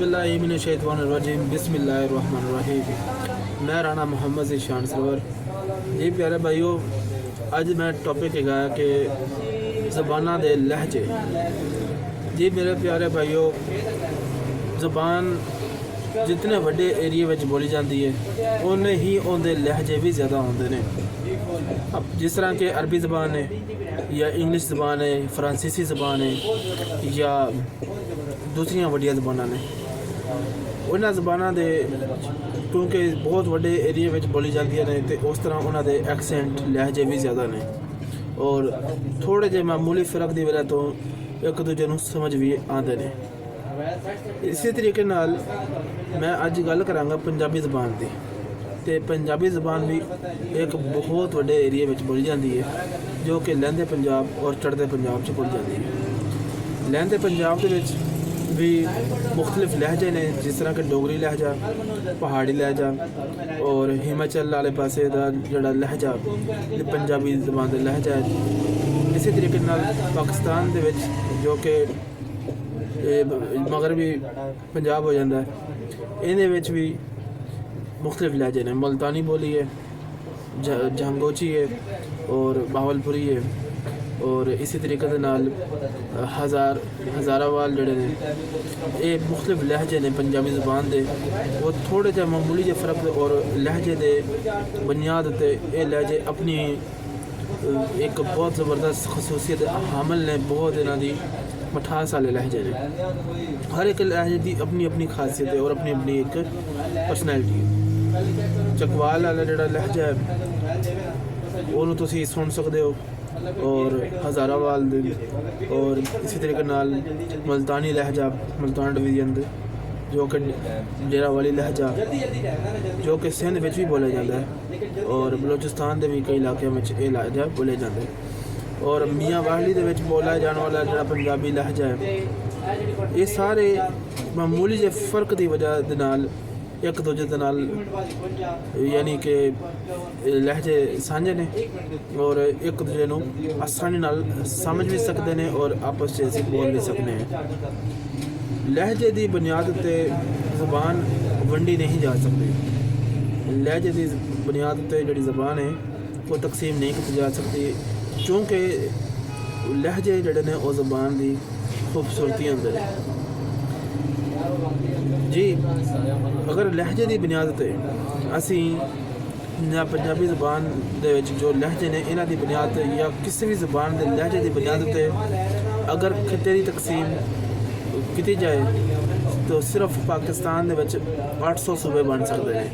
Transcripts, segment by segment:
औज़ुबिल्लाहिमिनश्शैतानिर्रजीम बिस्मिल्लाहिर्रहमानिर्रहीम। मैं राना मोहम्मद ज़ीशान सरवर। जी प्यारे भाईओ, अज मैं टॉपिक है कि ज़बाना दे लहजे। जी मेरे प्यारे भाईओ, ज़बान जितने वड्डे एरिए में बोली जाती है उन्ने ही उनके लहजे भी ज़्यादा होंगे ने। अब जिस तरह के अरबी ज़बान है या इंग्लिश ज़बान है, फ्रांसीसी ज़बान है या दूसरिया वड्डिया ज़बाना ने, उन्होंने ज़बाना दे क्योंकि बहुत वड्डे एरिए में बोली जाती ने तो उस तरह उन्होंने एक्सेंट लहजे भी ज़्यादा ने और थोड़े जे मामूली फ़र्क की वजह तो एक दूजे को समझ भी आते हैं। इसी तरीके नाल मैं अज गल करांगा पंजाबी ज़बान की। तो पंजाबी ज़बान भी एक बहुत वड्डे एरिए में बोली जाती है जो कि लहंदे पंजाब और चढ़ते पंजाब च बोली जाती है। लहंदे पंजाब के भी मुख्तलिफ लहजे ने, जिस तरह के डोगरी लहजा, पहाड़ी लहजा और हिमाचल वाले पासे का जोड़ा लहजा पंजाबी ज़बान का लहजा है। इसी तरीके नाल पाकिस्तान के जो कि मगरबी पंजाब हो जाता है, इन्हें भी मुख्तलिफ लहजे ने। मुल्तानी बोली है, जहंगोची है और बावलपुरी है और इसी तरीके के नाल हज़ारावाल जड़े ने, ये मुख्तलिफ लहजे ने पंजाबी ज़बान के। वो थोड़े जे मामूली जे फ़र्क और लहजे के बुनियाद पर ये लहजे अपनी एक बहुत ज़बरदस्त खसूसियत हामिल ने। बहुत इन्हों की मठास वाले लहजे ने। हर एक लहजे की अपनी अपनी खासियत है और अपनी अपनी एक परसनैलिटी है। चकवाल वाला जो लहजा है उन्होंने तुसी सुन सकते हो और हज़ारावाल और इसी तरीके नाल मुल्तानी लहजा, मुल्तान डिवीजन दे जो कि डेरावाली लहजा जो कि सिंध में भी बोला जाता है और बलोचिस्तान के भी कई इलाकों में ये लहजा बोले जाते हैं। और मियाँ वाहली के बोला जाने वाला जो पंजाबी लहजा है, ये सारे मामूली जे फ़र्क की वजह के नाल एक दूजे के नाल यानी कि लहजे सांझे ने और एक दूजे को आसानी नाल समझ भी सकते हैं और आपस में बोल भी सकते हैं। लहजे की बुनियाद पर ज़बान वंडी नहीं जा सकती। लहजे की बुनियाद पर जी ज़बान है वो तकसीम नहीं की जा सकती, क्योंकि लहजे जड़े ने वो ज़बान की खूबसूरती अंदर है। जी अगर लहजे की बुनियाद पर असी पंजाबी ज़बान दे जो लहजे ने इन्हां दी बुनियाद या किसी भी ज़बान के लहजे की बुनियाद पर अगर खिते की तकसीम की जाए तो सिर्फ पाकिस्तान के 800 सूबे बन सकते हैं।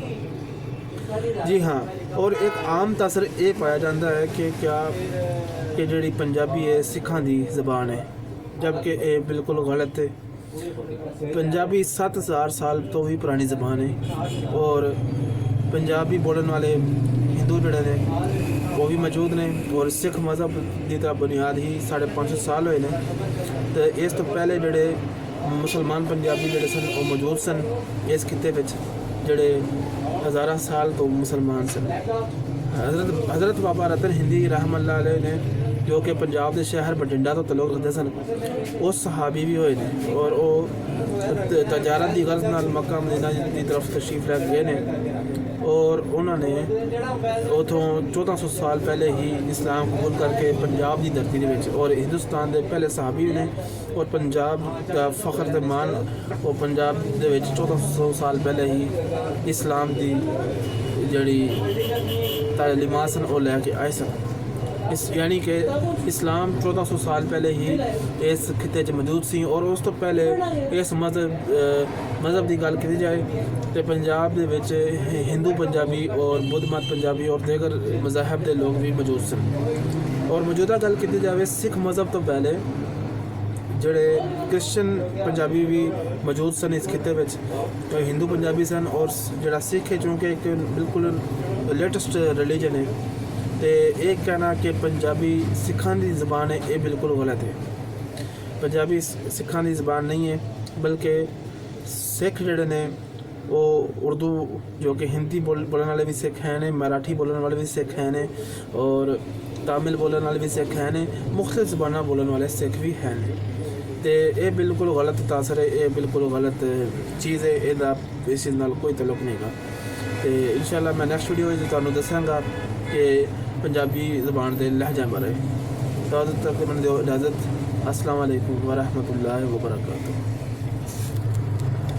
जी हाँ, और एक आम तासर ये पाया जाता है कि क्या कि जी पंजाबी है सिखां की ज़बान है, जबकि ये बिल्कुल गलत है। पंजाबी 7000 साल तो भी पुरानी ज़बान है और पंजाबी बोलने वाले हिंदू जड़े ने वो भी मौजूद ने और सिख मज़हब की तो बुनियाद ही 550 साल हुए हैं। तो इस तो पहले जड़े मुसलमान पंजाबी जड़े सन वो मौजूद सन इस खिते में जड़े हज़ारा साल तो मुसलमान सन। हज़रत बाबा रतन हिंदी रहमतुल्लाह अलैह ने जो कि पंजाब के शहर बठिंडा तो तल्लुक रखते सन, वो सहाबी भी हुए हैं और वो तजारत की गर्ज नाल मक्का मदीना की तरफ तशरीफ लै गए हैं और उन्होंने उतों 1400 साल पहले ही इस्लाम कबूल करके पंजाब की धरती और हिंदुस्तान के पहले सहाबी ने और पंजाब का फ़ख्र ते मान वो पंजाब के 1400 साल पहले ही इस्लाम की जड़ी तालीमात सन वो लैके आए सन। इस यानी कि इस्लाम 1400 साल पहले ही इस खिते मौजूद सी और उस तो पहले इस मज़हब की गल की जाए तो पंजाब के हिंदू पंजाबी और बुद्ध मत पंजाबी और दीगर मज़ाहब के लोग भी मौजूद सन। और मौजूदा गल की जाए सिख मज़हब तो पहले जड़े क्रिश्चन पंजाबी भी मौजूद सन इस खिते में, तो हिंदू पंजाबी सन और जड़ा सिख है चूँकि एक बिल्कुल लेटेस्ट रिलीजन है। तो एक कहना कि पंजाबी सिखां की ज़बान है ये बिल्कुल गलत है। पंजाबी सिखां की ज़बान नहीं है, बल्कि सिख जड़े ने वो उर्दू जो कि हिंदी बोलने वाले भी सिख हैं, मराठी बोलने वाले भी सिख हैं और तमिल बोलने वाले भी सिख हैं, मुख्तलिफ ज़बाना बोलने वाले सिख भी हैं। ਤੇ ਇਹ ਬਿਲਕੁਲ ਗਲਤ ਤਾਸਰ ਹੈ, ਇਹ ਬਿਲਕੁਲ ਗਲਤ ਚੀਜ਼ ਹੈ, ਇਹਦਾ ਇਸ ਨਾਲ ਕੋਈ ਤਾਲੁਕ ਨਹੀਂ ਹੈਗਾ। ਤੇ ਇਨਸ਼ਾਅੱਲਾ ਮੈਂ ਨੈਕਸਟ ਵੀਡੀਓ ਵਿੱਚ ਤੁਹਾਨੂੰ ਦੱਸਾਂਗਾ ਕਿ ਪੰਜਾਬੀ ਜ਼ਬਾਨ ਦੇ ਲਹਿਜੇ ਬਾਰੇ। ਤਦ ਤੱਕ ਮੈਨੂੰ ਦਿਓ ਇਜਾਜ਼ਤ। अस्सलाम वालेकुम व रहमतुल्लाहि व बरकातुहू।